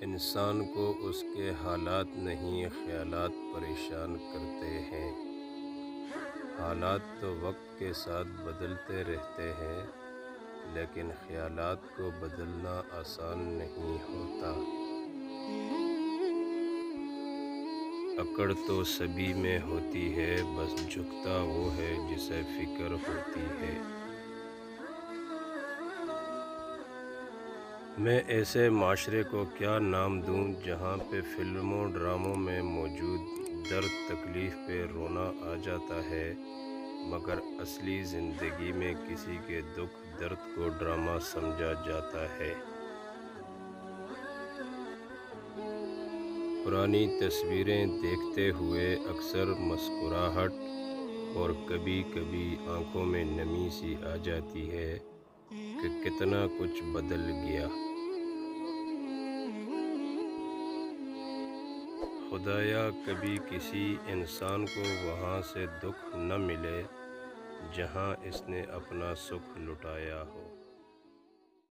انسان کو اس کے حالات نہیں خیالات پریشان کرتے ہیں۔ حالات تو وقت کے ساتھ بدلتے رہتے ہیں، لیکن خیالات کو بدلنا آسان نہیں ہوتا۔ اکڑ تو سبھی میں ہوتی ہے، بس جھکتا وہ ہے جسے فکر ہوتی ہے۔ میں ایسے معاشرے کو کیا نام دوں جہاں پہ فلموں ڈراموں میں موجود درد تکلیف پہ رونا آ جاتا ہے، مگر اصلی زندگی میں کسی کے دکھ درد کو ڈرامہ سمجھا جاتا ہے۔ پرانی تصویریں دیکھتے ہوئے اکثر مسکراہٹ اور کبھی کبھی آنکھوں میں نمی سی آ جاتی ہے کہ کتنا کچھ بدل گیا۔ خدایا کبھی کسی انسان کو وہاں سے دکھ نہ ملے جہاں اس نے اپنا سکھ لٹایا ہو۔